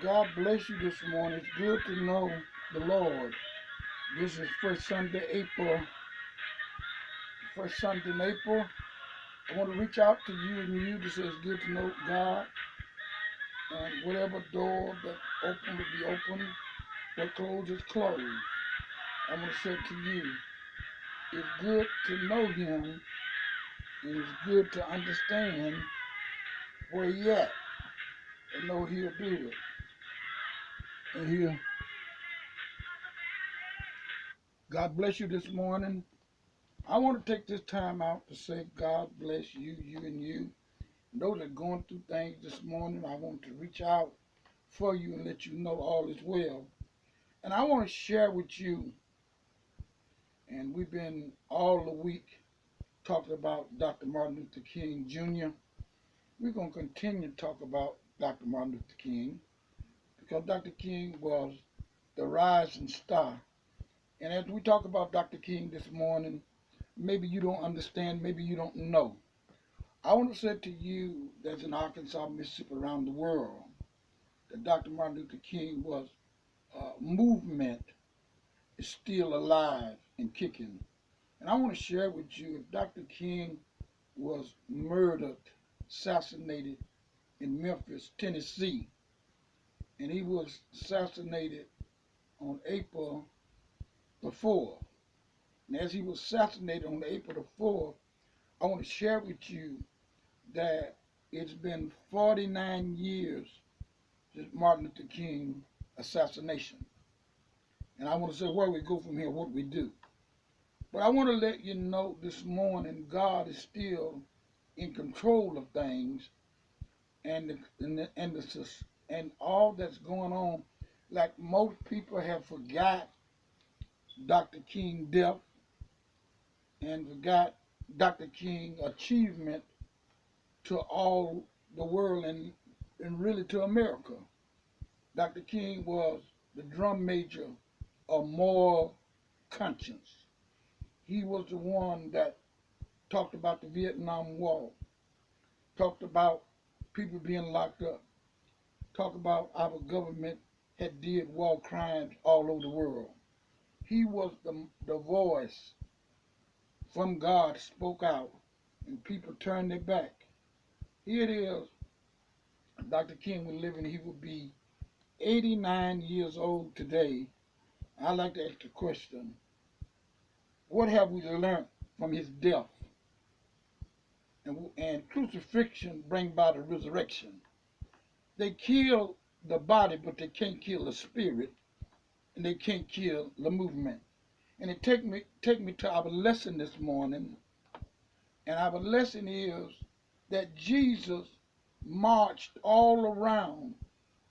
God bless you this morning. It's good to know the Lord. This is first Sunday in April. I want to reach out to you and you to say it's good to know God. And whatever door that open will be open, what closed is closed. I want to say to you, it's good to know Him, and it's good to understand where He at, and know He'll do it. And God bless you this morning. I want to take this time out to say God bless you, you and you. Those that are going through things this morning, I want to reach out for you and let you know all is well. And I want to share with you, and we've been all the week talking about Dr. Martin Luther King Jr. We're going to continue to talk about Dr. Martin Luther King because Dr. King was the rising star. And as we talk about Dr. King this morning, maybe you don't understand, maybe you don't know. I want to say to you that's in Arkansas, Mississippi, around the world, that Dr. Martin Luther King was a movement is still alive and kicking. And I want to share with you if Dr. King was murdered, assassinated in Memphis, Tennessee, and he was assassinated on April the 4th. And as he was assassinated on April the 4th, I want to share with you that it's been 49 years since Martin Luther King assassination. And I want to say where we go from here, what we do. But I want to let you know this morning God is still in control of things and all that's going on. Like most people have forgot Dr. King's death and forgot Dr. King's achievement to all the world and really to America. Dr. King was the drum major of moral conscience. He was the one that talked about the Vietnam War, talked about people being locked up, talked about our government had did war crimes all over the world. He was the voice from God, spoke out, and people turned their back. Here it is, Dr. King was living, he would be 89 years old today. I like to ask the question, what have we learned from his death? And crucifixion bring about a resurrection. They kill the body, but they can't kill the spirit, and they can't kill the movement. And it take me to our lesson this morning, and our lesson is that Jesus marched all around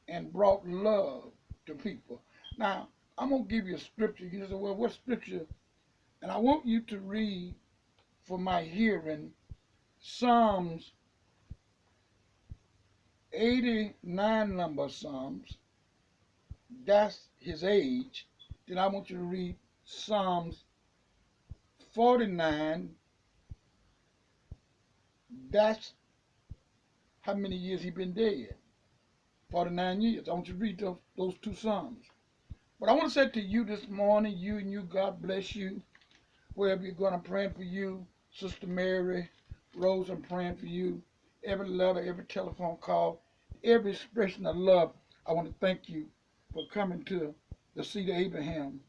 and brought love to people. Now, I'm going to give you a scripture. You say, well, what scripture? And I want you to read for my hearing Psalms 89 number Psalms. That's his age. Then I want you to read Psalms 49. That's how many years he been dead. 49 years. I want you to read those two Psalms. But I want to say to you this morning, you and you, God bless you. Wherever you're going, I'm praying for you. Sister Mary, Rose, I'm praying for you. Every letter, every telephone call, every expression of love, I want to thank you for coming to the Seed of Abraham,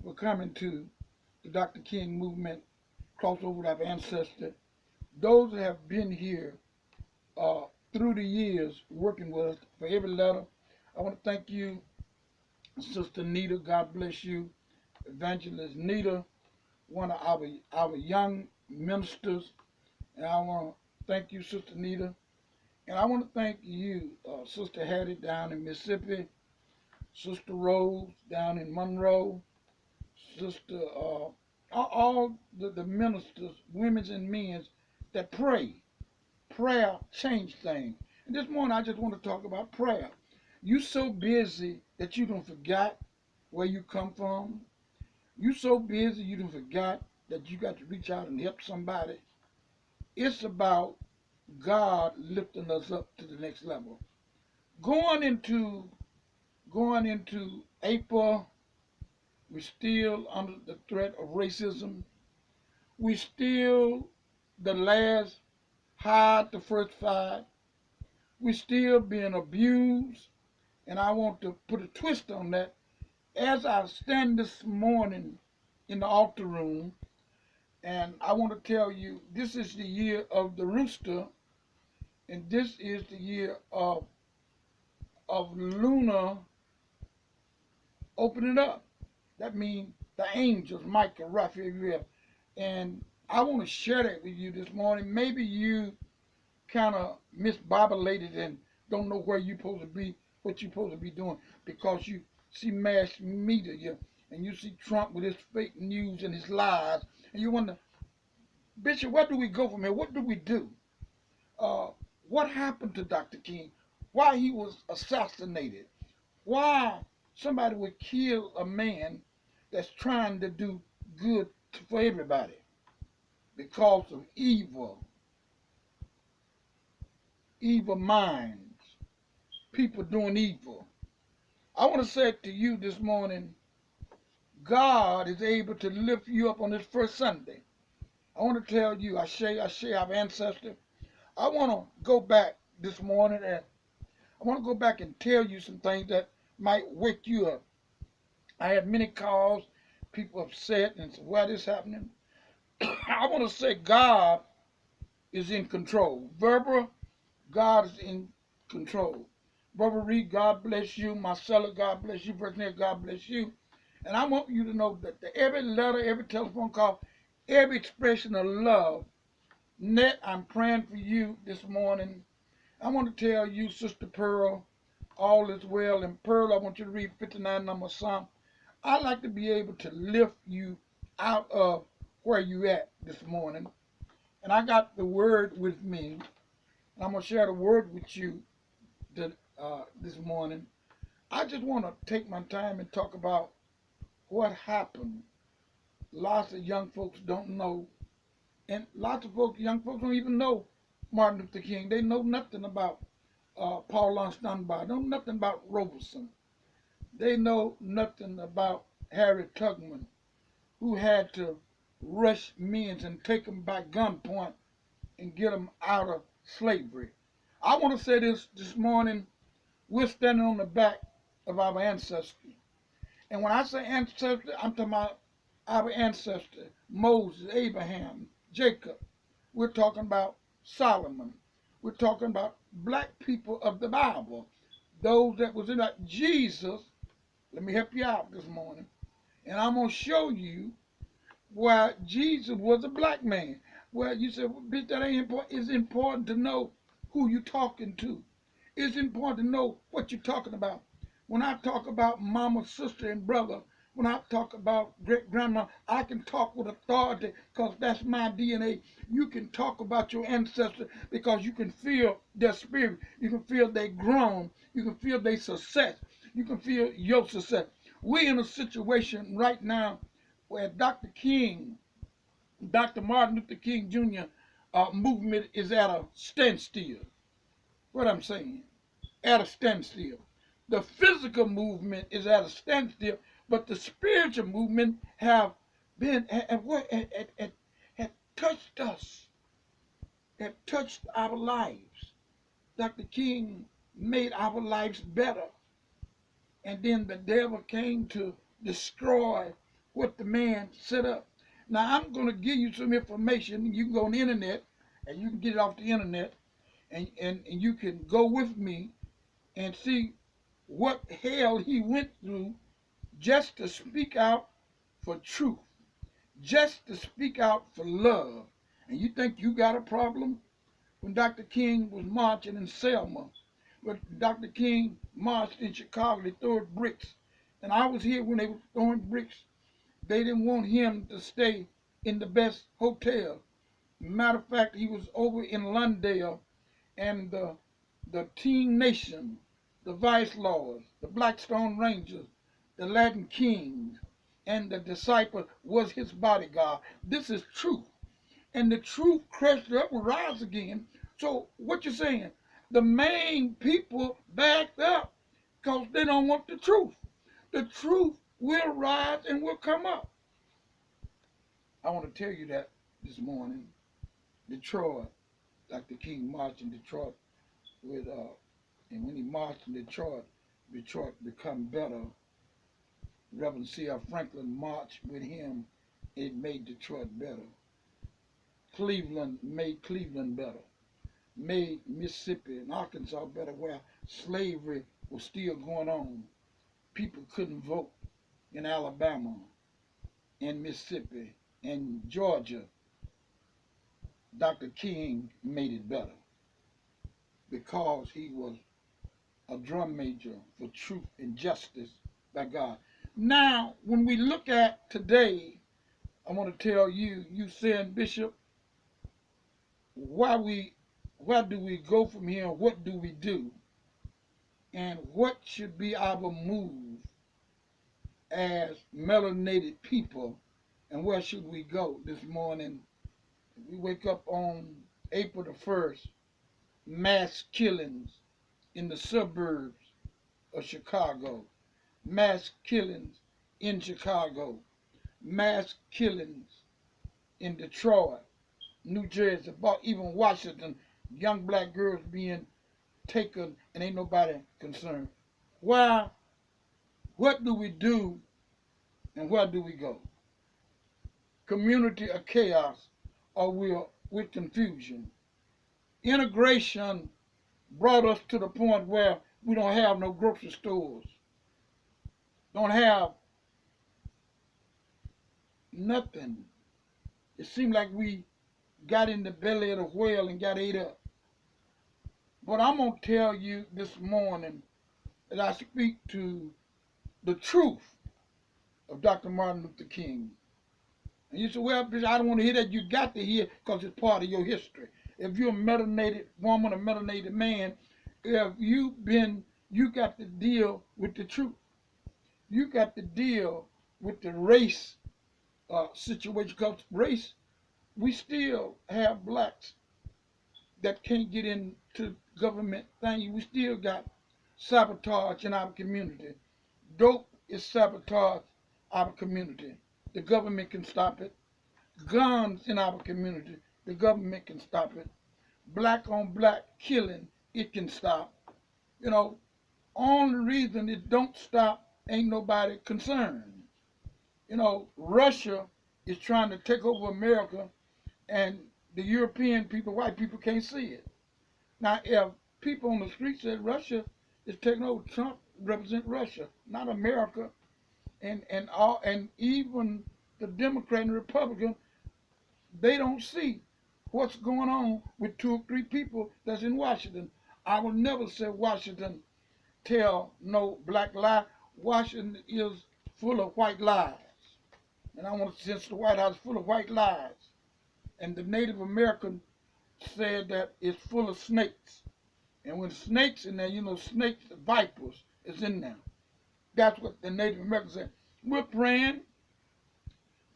for coming to the Dr. King movement, crossover with our ancestors. Those that have been here uh, through the years working with us for every letter, I want to thank you, Sister Nita, God bless you. Evangelist Nita, one of our young ministers, and I want to thank you, Sister Nita, and I want to thank you, Sister Hattie down in Mississippi, Sister Rose down in Monroe, Sister, all the ministers, women's and men's that pray. Prayer change things. And this morning I just want to talk about prayer. You so busy that you don't forget where you come from. You so busy you don't forget that you got to reach out and help somebody. It's about God lifting us up to the next level. Going into going into April, we're still under the threat of racism. We still the last hired the first five. We still being abused. And I want to put a twist on that. As I stand this morning in the altar room, and I want to tell you, this is the year of the rooster, and this is the year of Luna opening up. That means the angels, Michael, Raphael, and I want to share that with you this morning. Maybe you kind of misbobulated and don't know where you're supposed to be, what you're supposed to be doing, because you see mass media and you see Trump with his fake news and his lies, and you wonder, Bishop, where do we go from here? What do we do? Uh, what happened to Dr. King? Why he was assassinated? Why somebody would kill a man that's trying to do good for everybody because of evil minds, people doing evil. I want to say to you this morning, God is able to lift you up on this first Sunday. I want to tell you, I share our ancestors. I want to go back this morning and I want to go back and tell you some things that might wake you up. I had many calls, people upset and said, why this happening? I want to say God is in control. Verbal, God is in control. Brother Reed, God bless you. Marcella, God bless you. Virginia, God bless you. And I want you to know that every letter, every telephone call, every expression of love, Net, I'm praying for you this morning. I want to tell you, Sister Pearl, all is well. And Pearl, I want you to read 59 number Psalm. I'd like to be able to lift you out of where you at this morning. And I got the word with me. And I'm going to share the word with you this morning. I just want to take my time and talk about what happened. Lots of young folks don't know. And lots of young folks don't even know Martin Luther King. They know nothing about Paul Laurence Dunbar. They know nothing about Robeson. They know nothing about Harriet Tubman, who had to rush men and take them by gunpoint and get them out of slavery. I want to say this morning, we're standing on the back of our ancestors. And when I say ancestors, I'm talking about our ancestors, Moses, Abraham, Jacob. We're talking about Solomon. We're talking about black people of the Bible. Those that was in that Jesus. Let me help you out this morning. And I'm going to show you why Jesus was a black man. Well, you said, well, bitch, that ain't important. It's important to know who you're talking to. It's important to know what you're talking about. When I talk about mama, sister, and brother, when I talk about great-grandma, I can talk with authority because that's my DNA. You can talk about your ancestors because you can feel their spirit. You can feel they grown. You can feel their success. You can feel your success. We're in a situation right now where Dr. Martin Luther King Jr. Movement is at a standstill. What I'm saying, at a standstill. The physical movement is at a standstill, but the spiritual movement have been have touched us, have touched our lives. Dr. King made our lives better, and then the devil came to destroy what the man set up. Now I'm going to give you some information. You can go on the internet, and you can get it off the internet, and you can go with me and see what hell he went through just to speak out for truth, just to speak out for love. And you think you got a problem? When Dr. King was marching in Selma, when Dr. King marched in Chicago, they threw bricks. And I was here when they were throwing bricks. They didn't want him to stay in the best hotel. Matter of fact, he was over in Londale, and the Teen Nation, the Vice Lords, the Blackstone Rangers, the Latin Kings, and the disciple was his bodyguard. This is truth. And the truth crushed up will rise again. So what you're saying, the main people backed up. because they don't want the truth. The truth will rise and will come up. I want to tell you that this morning. Detroit, Dr. King marched in Detroit with, and when he marched in Detroit, Detroit become better. Reverend C.L. Franklin marched with him. It made Detroit better. Cleveland made Cleveland better. Made Mississippi and Arkansas better, where slavery was still going on. People couldn't vote in Alabama and Mississippi and Georgia. Dr. King made it better because he was a drum major for truth and justice by God. Now, when we look at today, I want to tell you, you saying, Bishop, where do we go from here? What do we do? And what should be our move as melanated people? And where should we go this morning? We wake up on April the 1st, mass killings in the suburbs of Chicago, mass killings in Chicago, mass killings in Detroit, New Jersey, even Washington, young black girls being taken and ain't nobody concerned. Why? What do we do and where do we go? Community of chaos or we're with confusion. Integration brought us to the point where we don't have no grocery stores, don't have nothing. It seemed like we got in the belly of the whale and got ate up. But I'm going to tell you this morning that I speak to the truth of Dr. Martin Luther King. And you say, well, Bishop, I don't want to hear that. You got to hear because it's part of your history. If you're a melanated woman, a melanated man, if you got to deal with the truth. You got to deal with the race situation, because race, we still have blacks that can't get into government thing. We still got sabotage in our community. Dope is sabotage our community. The government can stop it. Guns in our community, the government can stop it. Black on black killing, it can stop. You know, only reason it don't stop, ain't nobody concerned. You know, Russia is trying to take over America, and the European people, white people, can't see it. Now, if people on the street said Russia is taking over, Trump represents Russia, not America. And even the Democrat and Republican, they don't see what's going on with 2 or 3 people that's in Washington. I will never say Washington tell no black lie. Washington is full of white lies. And I want to, since the White House is full of white lies, and the Native American said that it's full of snakes. And when snakes in there, you know, snakes, vipers is in there. That's what the Native Americans said. We're praying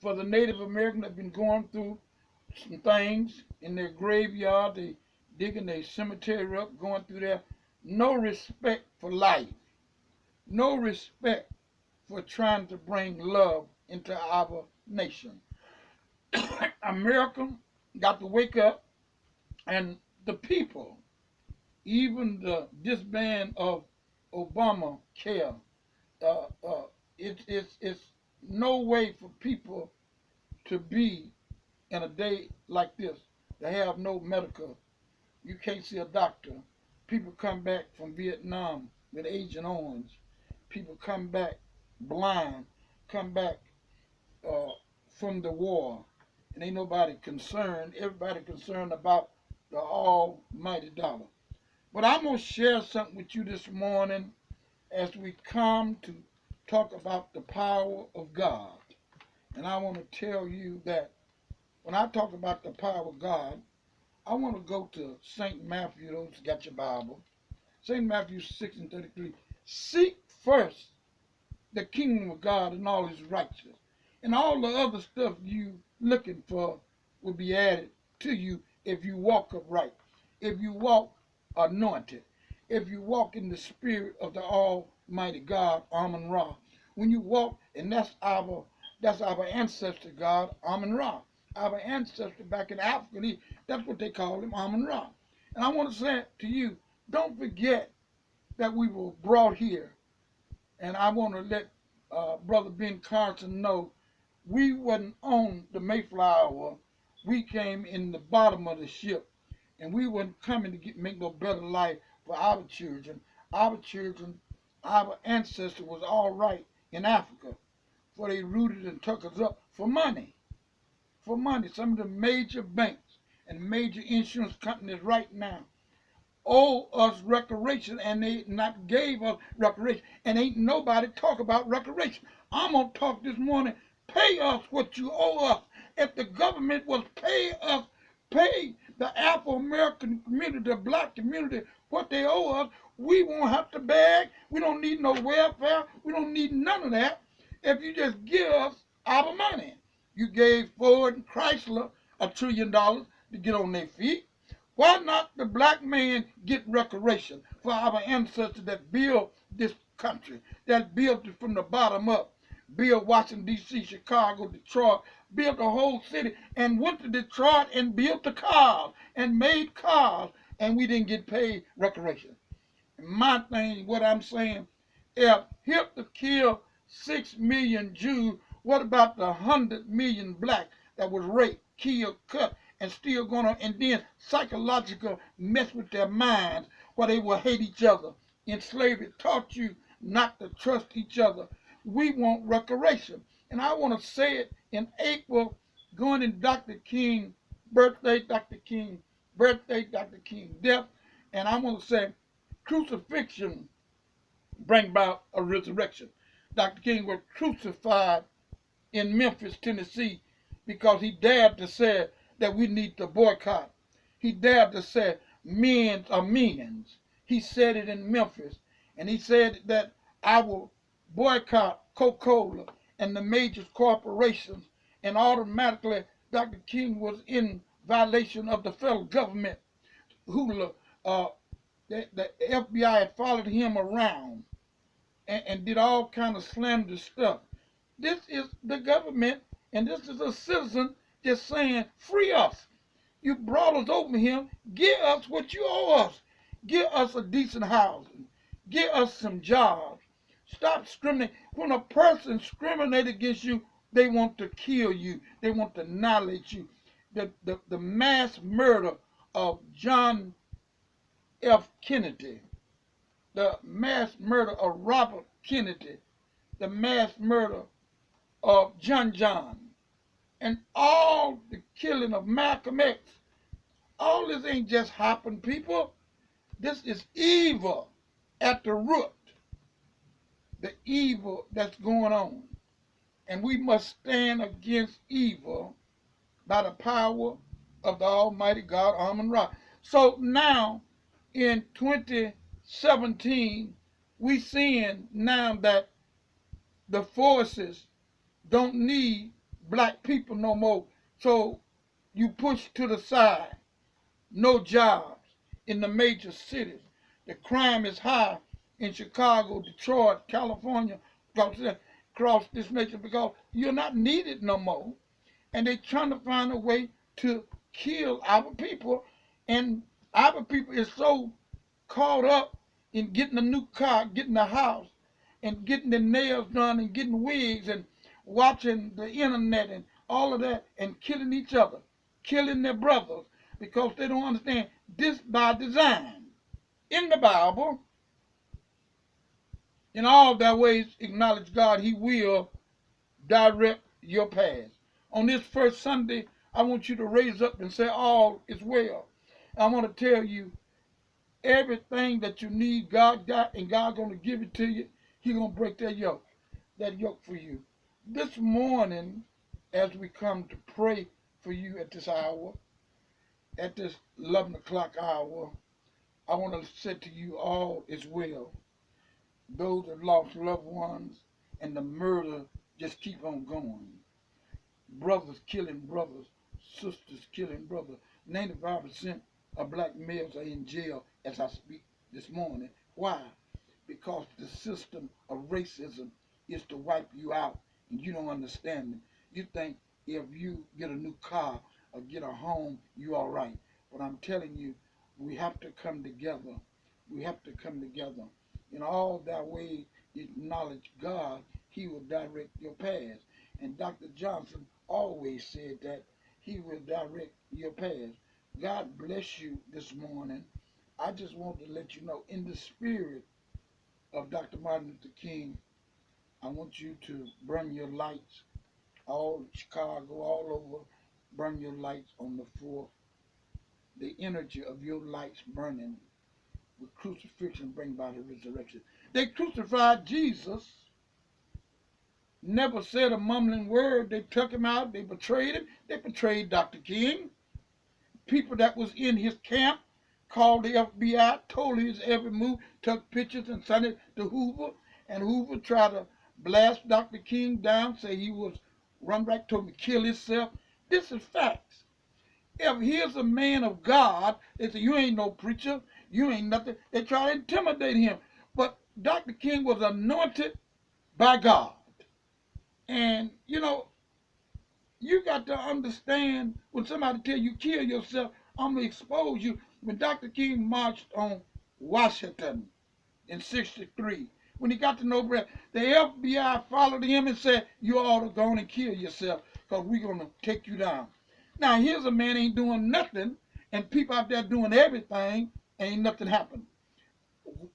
for the Native American that have been going through some things in their graveyard. They digging their cemetery up, going through there. No respect for life. No respect for trying to bring love into our nation. America got to wake up, and the people, even the disband of Obamacare, it's no way for people to be in a day like this. They have no medical. You can't see a doctor. People come back from Vietnam with Agent Orange. People come back blind, come back from the war, and ain't nobody concerned. Everybody concerned about the almighty dollar. But I'm going to share something with you this morning as we come to talk about the power of God. And I want to tell you that when I talk about the power of God, I want to go to St. Matthew. Those got your Bible. St. Matthew 6:33. Seek first the kingdom of God and all his righteousness, and all the other stuff you looking for will be added to you if you walk upright, if you walk anointed, if you walk in the spirit of the mighty God, Amun Ra. When you walk, and that's our ancestor God, Amun Ra. Our ancestor back in Africa, that's what they call him, Amun Ra. And I want to say to you, don't forget that we were brought here. And I want to let Brother Ben Carson know we wasn't on the Mayflower. We came in the bottom of the ship, and we weren't coming to make no better life for our children. Our children, our ancestors was all right in Africa, for they rooted and took us up for money. For money, some of the major banks and major insurance companies right now owe us reparation, and they not gave us reparation, and ain't nobody talk about reparation. I'm gonna talk this morning. Pay us what you owe us. If the government was pay us, pay the Afro American community, the black community, what they owe us, we won't have to beg. We don't need no welfare. We don't need none of that. If you just give us our money. You gave Ford and Chrysler $1 trillion to get on their feet. Why not the black man get reparation for our ancestors that built this country, that built it from the bottom up, built Washington, D.C., Chicago, Detroit, built the whole city, and went to Detroit and built the cars and made cars, and we didn't get paid reparation. And my thing, what I'm saying, if Hitler killed 6 million Jews, what about the 100 million black that was raped, killed, cut, and still gonna, and then psychological mess with their minds where they will hate each other? In slavery taught you not to trust each other. We want reparation. And I want to say it in April, going in Dr. King birthday, Dr. King death. And I want to say crucifixion bring about a resurrection. Dr. King was crucified in Memphis, Tennessee, because he dared to say that we need to boycott. He dared to say men are means. He said it in Memphis, and he said that I will boycott Coca-Cola and the major corporations, and automatically Dr. King was in violation of the federal government. Who the FBI had followed him around and did all kind of slanderous stuff. This is the government, and this is a citizen just saying, free us. You brought us over here. Give us what you owe us. Give us a decent housing. Give us some jobs. Stop discriminating. When a person discriminates against you, they want to kill you. They want to annihilate you. The mass murder of John F. Kennedy, the mass murder of Robert Kennedy, the mass murder of John, and all the killing of Malcolm X. All this ain't just happened, people. This is evil at the root, the evil that's going on. And we must stand against evil by the power of the Almighty God, Amun Ra. So now, in 2017, we seeing now that the forces don't need black people no more. So you push to the side. No jobs in the major cities. The crime is high in Chicago, Detroit, California, across this nation because you're not needed no more. And they're trying to find a way to kill our people. And our people is so caught up in getting a new car, getting a house, and getting their nails done and getting wigs and watching the internet and all of that and killing each other, killing their brothers because they don't understand this by design. In the Bible, in all thy ways acknowledge God, he will direct your path. On this first Sunday, I want you to raise up and say all is well. I want to tell you everything that you need, God got, and God's going to give it to you. He's going to break that yoke for you. This morning, as we come to pray for you at this hour, at this 11 o'clock hour, I want to say to you all is well. Those that lost loved ones and the murder just keep on going. Brothers killing brothers, sisters killing brothers. 95% of black males are in jail as I speak this morning. Why? because the system of racism is to wipe you out, and you don't understand it. You think if you get a new car or get a home, you all right. But I'm telling you, we have to come together. We have to come together. In all that way, acknowledge God, He will direct your path. And Dr. Johnson always said that He will direct your path. God bless you this morning. I just want to let you know, in the spirit of Dr. Martin Luther King, I want you to burn your lights all Chicago, all over. Burn your lights on the 4th. The energy of your lights burning with crucifixion bring about the resurrection. They crucified Jesus, never said a mumbling word. They took him out. They betrayed him. They betrayed Dr. King. People that was in his camp called the FBI, told his every move, took pictures and sent it to Hoover. And Hoover tried to blast Dr. King down, say he was run back, told him to kill himself. This is facts. If here's a man of God, they say, you ain't no preacher, you ain't nothing. They try to intimidate him. But Dr. King was anointed by God. And, you know, you got to understand when somebody tell you kill yourself, I'm going to expose you. When Dr. King marched on Washington in 63, when he got to Nobel, the FBI followed him and said, you ought to go on and kill yourself because we're going to take you down. Now, here's a man ain't doing nothing, and people out there doing everything, ain't nothing happened.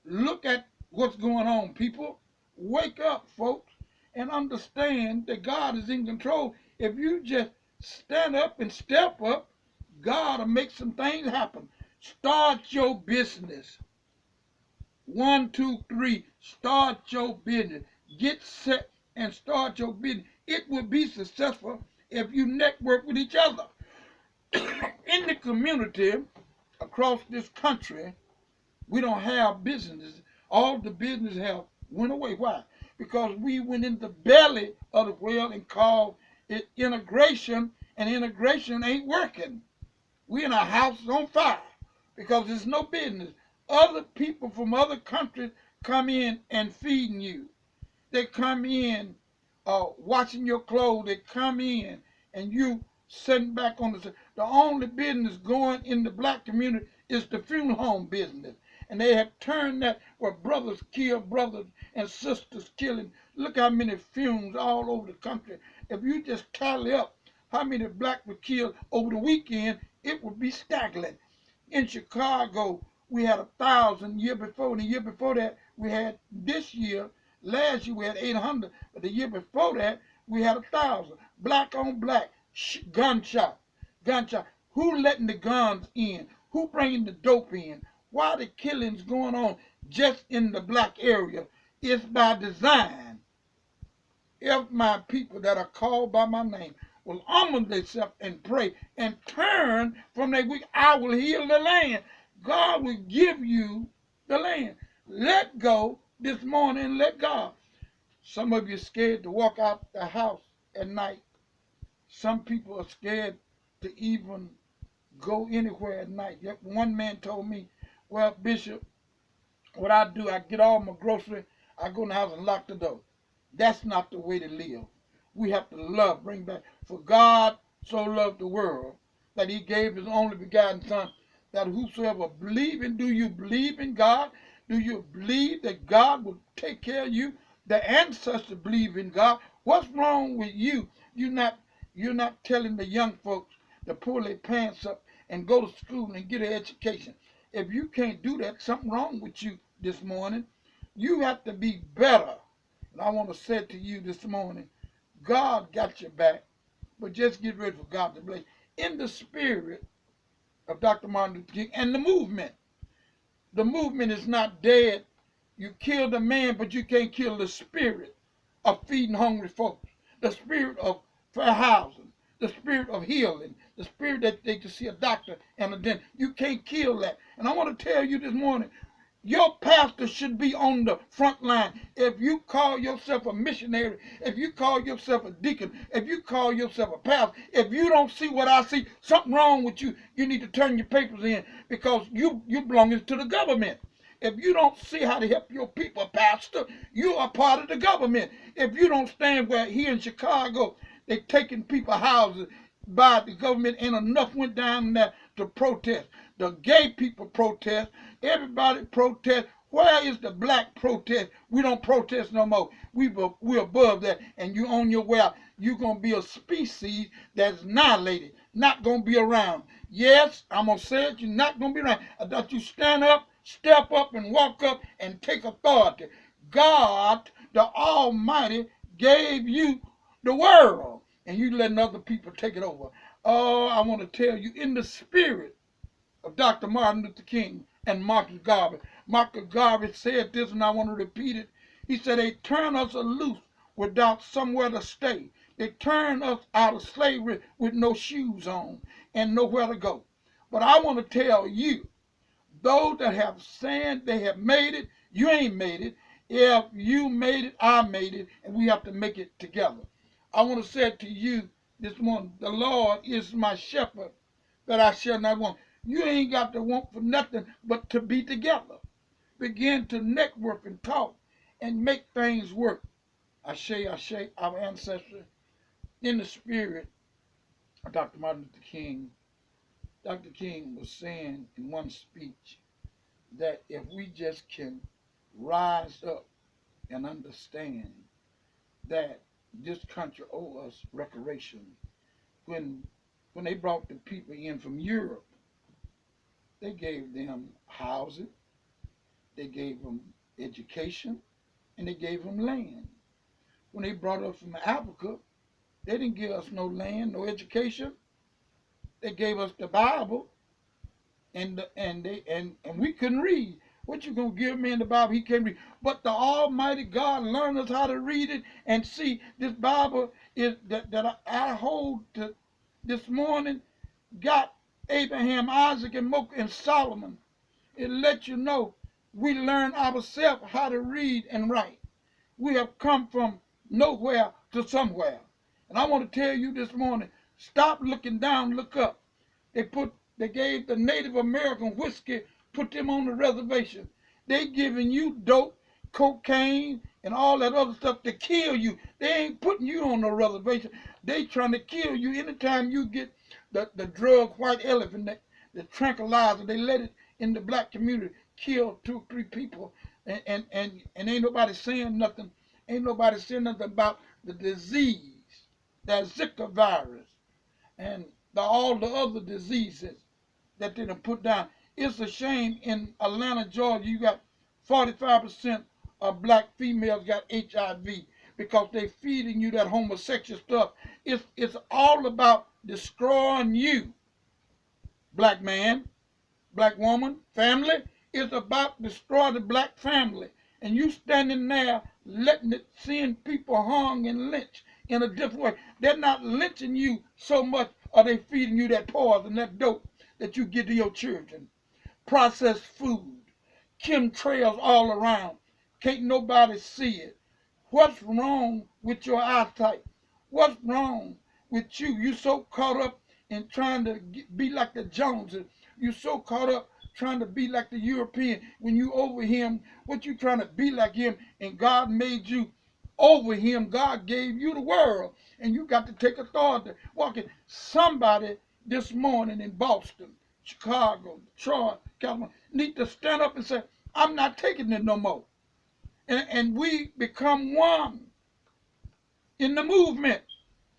Look at what's going on, people. Wake up, folks, and understand that God is in control. If you just stand up and step up, God will make some things happen. Start your business. 1, 2, 3. Start your business. Get set and start your business. It will be successful if you network with each other. In the community across this country, we don't have businesses. All the business have went away. Why? Because we went in the belly of the whale and called it integration, and integration ain't working. We in our house on fire because there's no business. Other people from other countries come in and feeding you. They come in washing your clothes. They come in and you sitting back on the only business going in the black community is the funeral home business. And they have turned that where brothers kill brothers and sisters killing. Look how many funerals all over the country. If you just tally up how many black were killed over the weekend, it would be staggering. In Chicago, we had 1,000 year before. And the year before that, we had this year. Last year we had 800, but the year before that we had 1,000. Black on black, gunshot. Who letting the guns in? Who bringing the dope in? Why the killings going on just in the black area? It's by design. If my people that are called by my name will humble themselves and pray and turn from their wicked, I will heal the land. God will give you the land. Let go this morning, let God. Some of you are scared to walk out the house at night. Some people are scared to even go anywhere at night. Yet one man told me, well, Bishop, what I do, I get all my groceries, I go in the house and lock the door. That's not the way to live. We have to love, bring back. For God so loved the world that he gave his only begotten son, that whosoever believe in, do you believe in God? Do you believe that God will take care of you? The ancestors believe in God. What's wrong with you? You're not telling the young folks to pull their pants up and go to school and get an education. If you can't do that, something wrong with you this morning. You have to be better. And I want to say to you this morning, God got your back, but just get ready for God to bless. In the spirit of Dr. Martin Luther King and the movement. The movement is not dead. You kill the man, but you can't kill the spirit of feeding hungry folks, the spirit of fair housing, the spirit of healing, the spirit that they can see a doctor and a dentist. You can't kill that. And I want to tell you this morning, your pastor should be on the front line. If you call yourself a missionary, if you call yourself a deacon, if you call yourself a pastor, if you don't see what I see, something wrong with you. You need to turn your papers in because you belong to the government. If you don't see how to help your people, pastor, you are part of the government. If you don't stand where here in Chicago, they taking people houses by the government, and enough went down there to protest. The gay people protest. Everybody protest. Where is the black protest? We don't protest no more. We're above that, and you on your way out. You're going to be a species that's annihilated, not going to be around. Yes, I'm going to say it, you're not going to be around. I thought you stand up, step up, and walk up and take authority. God, the Almighty, gave you the world, and you letting other people take it over. Oh, I want to tell you, in the spirit of Dr. Martin Luther King and Marcus Garvey. Marcus Garvey said this, and I want to repeat it. He said, they turn us loose without somewhere to stay. They turn us out of slavery with no shoes on and nowhere to go. But I want to tell you, those that have said they have made it, you ain't made it. If you made it, I made it, and we have to make it together. I want to say to you this morning, the Lord is my shepherd, that I shall not want. You ain't got to want for nothing but to be together. Begin to network and talk and make things work. Ashe, our ancestors, in the spirit of Dr. Martin Luther King. Dr. King was saying in one speech that if we just can rise up and understand that this country owes us reparation. When they brought the people in from Europe, they gave them housing, they gave them education, and they gave them land. When they brought us from Africa, they didn't give us no land, no education. They gave us the Bible, and we couldn't read. What you gonna give me in the Bible? He can't read. But the Almighty God learned us how to read it and see. This Bible is that I hold to this morning got Abraham, Isaac, and Solomon. It lets you know we learn ourselves how to read and write. We have come from nowhere to somewhere. And I want to tell you this morning, stop looking down, look up. They gave the Native American whiskey, put them on the reservation. They giving you dope, cocaine, and all that other stuff to kill you. They ain't putting you on the reservation. They trying to kill you. Anytime you get the drug white elephant, the tranquilizer, they let it in the black community, kill 2 or 3 people, and ain't nobody saying nothing. Ain't nobody saying nothing about the disease, that Zika virus, and all the other diseases that they done put down. It's a shame in Atlanta, Georgia, you got 45% of black females got HIV because they feeding you that homosexual stuff. It's all about destroying you, black man, black woman, family. It's about destroying the black family. And you standing there letting it, seeing people hung and lynched in a different way. They're not lynching you so much, or they feeding you that poison, that dope that you give to your children. Processed food, chemtrails all around. Can't nobody see it. What's wrong with your eyesight? What's wrong with you? You so caught up in trying to be like the Joneses. You so caught up trying to be like the European. When you over him, what you trying to be like him, and God made you over him. God gave you the world, and you got to take authority. Walking. Somebody this morning in Boston, Chicago, Detroit, California, need to stand up and say, I'm not taking it no more. And we become one in the movement.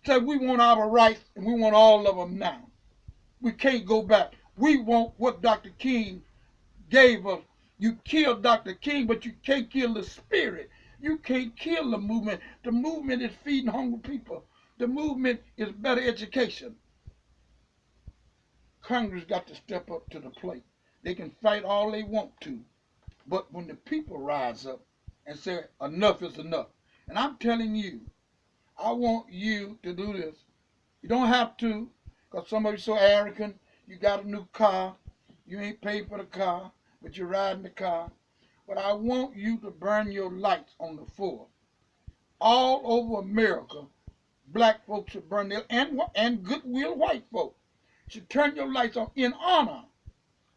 Say we want our rights, and we want all of them now. We can't go back. We want what Dr. King gave us. You killed Dr. King, but you can't kill the spirit. You can't kill the movement. The movement is feeding hungry people. The movement is better education. Congress got to step up to the plate. They can fight all they want to, but when the people rise up and say enough is enough, and I'm telling you, I want you to do this. You don't have to, because some of you so arrogant. You got a new car, you ain't paid for the car, but you're riding the car. But I want you to burn your lights on the 4th. All over America, black folks should burn their, and goodwill white folks should turn your lights on in honor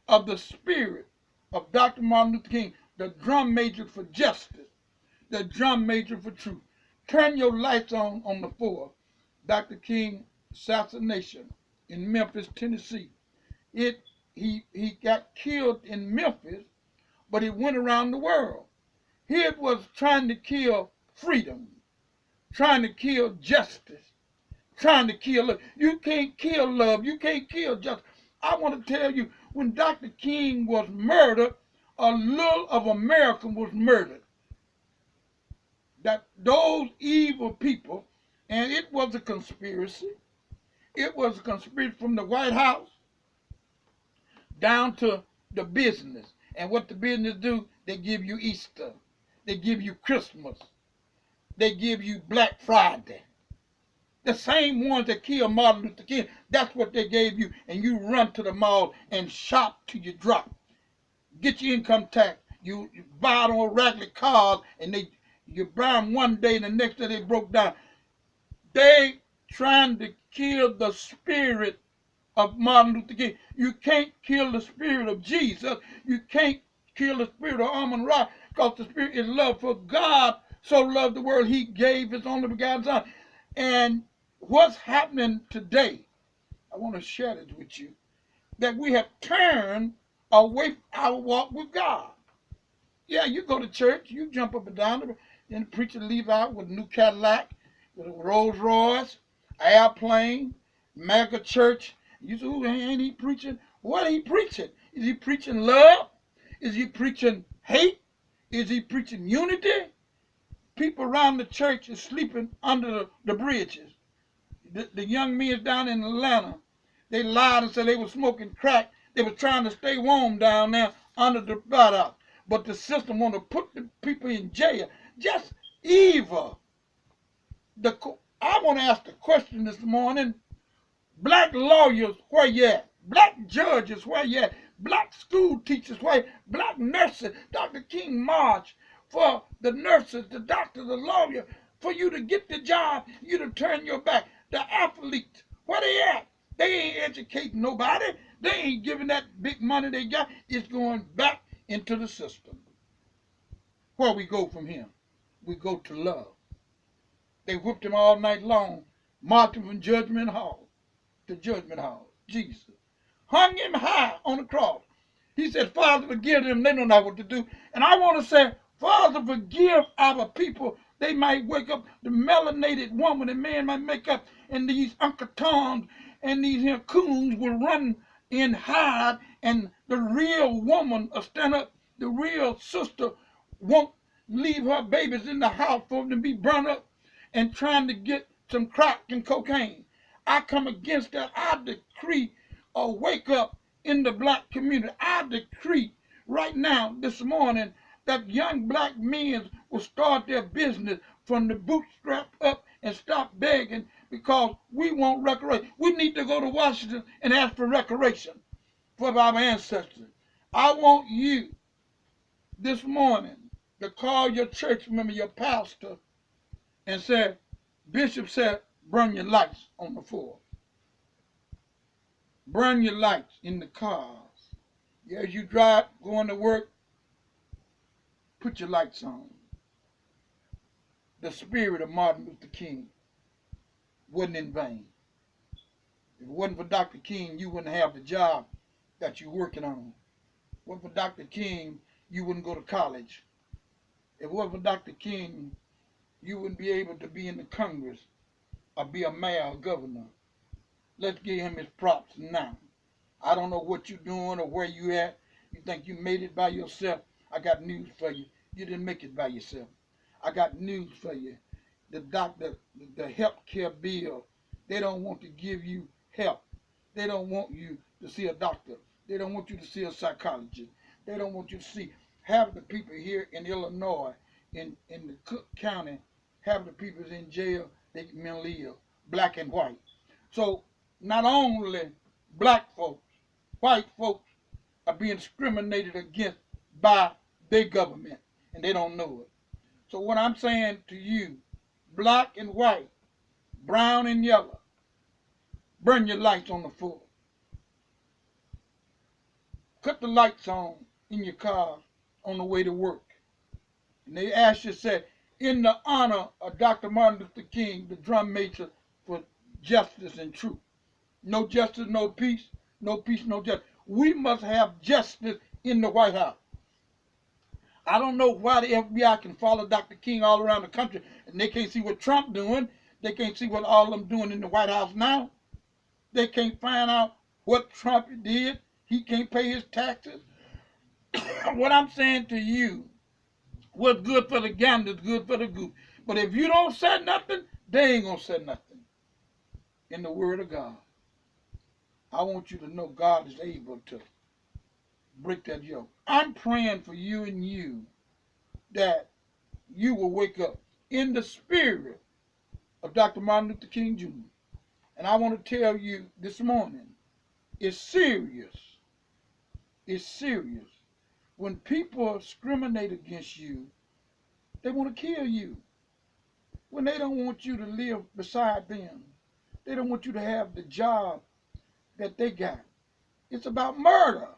of the spirit of Dr. Martin Luther King, the drum major for justice, the drum major for truth. Turn your lights on the 4th. Dr. King assassination in Memphis, Tennessee. He got killed in Memphis, but it went around the world. He was trying to kill freedom, trying to kill justice, trying to kill love. You can't kill love. You can't kill justice. I want to tell you, when Dr. King was murdered, a little of America was murdered. That those evil people, and it was a conspiracy. It was a conspiracy from the White House down to the business. And what the business do, they give you Easter. They give you Christmas. They give you Black Friday. The same ones that killed Martin Luther King, that's what they gave you. And you run to the mall and shop till you drop. Get your income tax. You buy them raggedy cars, and you buy them one day and the next day they broke down. They trying to kill the spirit of Martin Luther King. You can't kill the spirit of Jesus. You can't kill the spirit of Amon Ra, because the spirit is love. For God so loved the world, he gave his only begotten Son. And what's happening today, I want to share this with you, that we have turned away from our walk with God. Yeah, you go to church, you jump up and down, and the preacher leave out with a new Cadillac, with a Rolls Royce, airplane, mega church. You say, "Who ain't he preaching?" What are he preaching? Is he preaching love? Is he preaching hate? Is he preaching unity? People around the church is sleeping under the bridges. The young men down in Atlanta, they lied and said they were smoking crack. They were trying to stay warm down there under the viaduct. But the system want to put the people in jail. Just evil. I want to ask the question this morning. Black lawyers, where you at? Black judges, where you at? Black school teachers, where? Black nurses. Dr. King marched for the nurses, the doctors, the lawyer, for you to get the job, you to turn your back. The athletes, where they at? They ain't educating nobody. They ain't giving that big money they got. It's going back into the system. Where we go from here? We go to love. They whipped him all night long, marched him from Judgment Hall to Judgment Hall. Jesus hung him high on the cross. He said, "Father, forgive them. They don't know what to do." And I want to say, Father, forgive our people. They might wake up, the melanated woman and man might make up, and these Uncle Toms and these here coons will run and hide, and the real woman will stand up. The real sister won't leave her babies in the house for them to be burned up and trying to get some crack and cocaine. I come against that. I decree a wake up in the black community. I decree right now, this morning, that young black men will start their business from the bootstrap up and stop begging, because we want reparation. We need to go to Washington and ask for reparation for our ancestors. I want you this morning to call your church member, your pastor, and say, Bishop said, burn your lights on the 4th. Burn your lights in the cars. As you drive, going to work, put your lights on. The spirit of Martin Luther King wasn't in vain. If it wasn't for Dr. King, you wouldn't have the job that you're working on. If it wasn't for Dr. King, you wouldn't go to college. If it wasn't for Dr. King, you wouldn't be able to be in the Congress or be a mayor or governor. Let's give him his props now. I don't know what you're doing or where you at. You think you made it by yourself? I got news for you. You didn't make it by yourself. I got news for you. The health care bill, they don't want to give you help. They don't want you to see a doctor. They don't want you to see a psychologist. They don't want you to see half the people here in Illinois, in the Cook County, half the people in jail, they mentally ill, black and white. So not only black folks, white folks are being discriminated against by their government, and they don't know it. So what I'm saying to you, black and white, brown and yellow, burn your lights on the 4th. Cut the lights on in your car on the way to work. And they asked you, said, in the honor of Dr. Martin Luther King, the drum major for justice and truth. No justice, no peace. No peace, no justice. We must have justice in the White House. I don't know why the FBI can follow Dr. King all around the country and they can't see what Trump doing. They can't see what all of them doing in the White House now. They can't find out what Trump did. He can't pay his taxes. What I'm saying to you, what's good for the gander is good for the goose. But if you don't say nothing, they ain't going to say nothing. In the word of God, I want you to know God is able to break that yoke. I'm praying for you and you that you will wake up in the spirit of Dr. Martin Luther King Jr. And I want to tell you this morning, it's serious. It's serious. When people discriminate against you, they want to kill you. When they don't want you to live beside them, they don't want you to have the job that they got. It's about murder.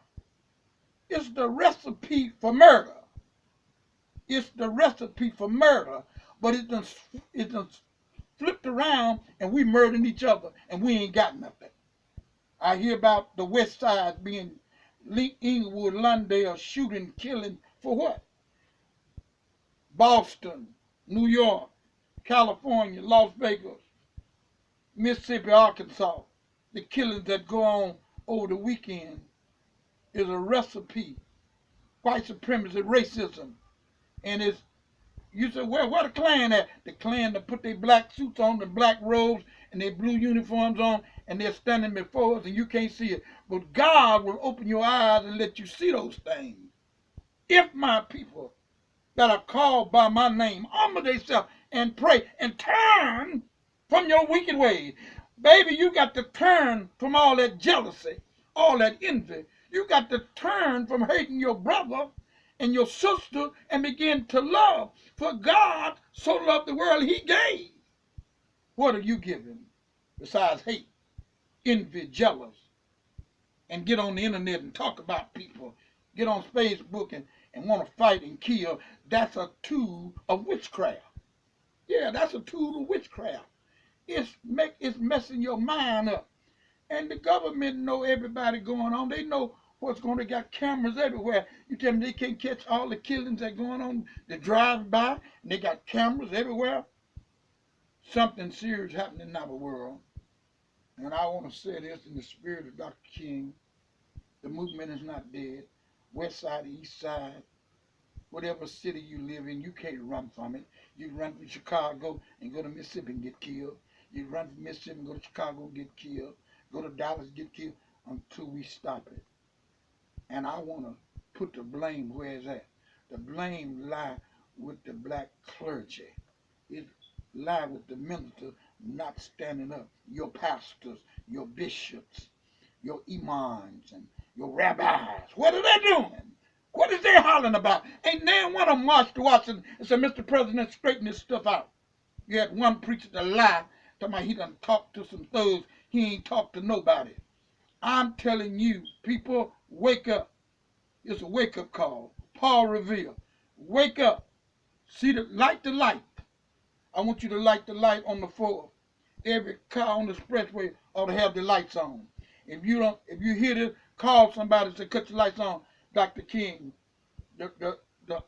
It's the recipe for murder. It's the recipe for murder, but it done flipped around and we murdering each other and we ain't got nothing. I hear about the West Side being Inglewood, Londale shooting, killing for what? Boston, New York, California, Las Vegas, Mississippi, Arkansas. The killings that go on over the weekend is a recipe. White supremacy, racism. And it's, you say, where the Klan at? The Klan that put their black suits on, the black robes, and their blue uniforms on, and they're standing before us, and you can't see it. But God will open your eyes and let you see those things. If my people that are called by my name humble themselves and pray and turn from your wicked ways. Baby, you got to turn from all that jealousy, all that envy. You got to turn from hating your brother and your sister and begin to love. For God so loved the world, he gave. What are you giving besides hate, envy, jealous? And get on the internet and talk about people. Get on Facebook and want to fight and kill. That's a tool of witchcraft. Yeah, that's a tool of witchcraft. It's messing your mind up. And the government know everybody going on. They know what's going on. They got cameras everywhere. You tell me they can't catch all the killings that are going on. They drive by and they got cameras everywhere. Something serious happening in our world. And I want to say this in the spirit of Dr. King. The movement is not dead. West side, east side, whatever city you live in, you can't run from it. You run from Chicago and go to Mississippi and get killed. You run from Mississippi and go to Chicago and get killed. Go to Dallas and get killed until we stop it. And I want to put the blame where it's at. The blame lie with the black clergy. It lie with the minister not standing up. Your pastors, your bishops, your imams, and your rabbis. What are they doing? What is they hollering about? Ain't none one of them marched to Washington and said, Mr. President, straighten this stuff out. You had one preacher to lie, talking about he done talked to some thugs. He ain't talked to nobody. I'm telling you, people, wake up. It's a wake-up call. Paul Revere, wake up. See light the light. I want you to light the light on the 4th. Every car on the expressway ought to have the lights on. If you hear this, call somebody and say, cut your lights on. Dr. King, the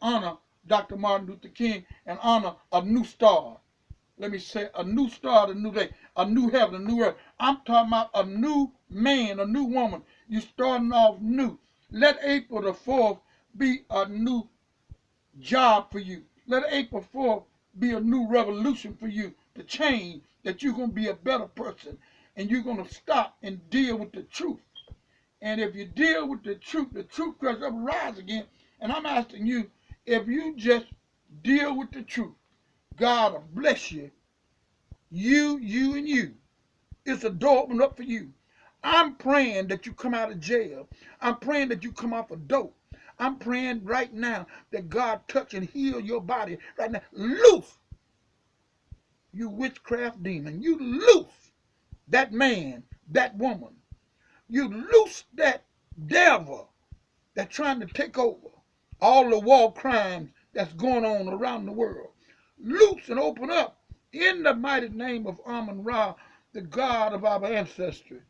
honor Dr. Martin Luther King, and honor a new star. Let me say, a new star, a new day, a new heaven, a new earth. I'm talking about a new man, a new woman. You starting off new. Let April the 4th be a new job for you. Let April 4th be a new revolution for you to change, that you're going to be a better person and you're going to stop and deal with the truth. And if you deal with the truth crushes up and rise again. And I'm asking you, if you just deal with the truth, God will bless you. You, and you. It's a door open up for you. I'm praying that you come out of jail. I'm praying that you come off of dope. I'm praying right now that God touch and heal your body right now. Loose, you witchcraft demon. You loose that man, that woman. You loose that devil that's trying to take over all the war crimes that's going on around the world. Loose and open up in the mighty name of Amun Ra, the God of our ancestry.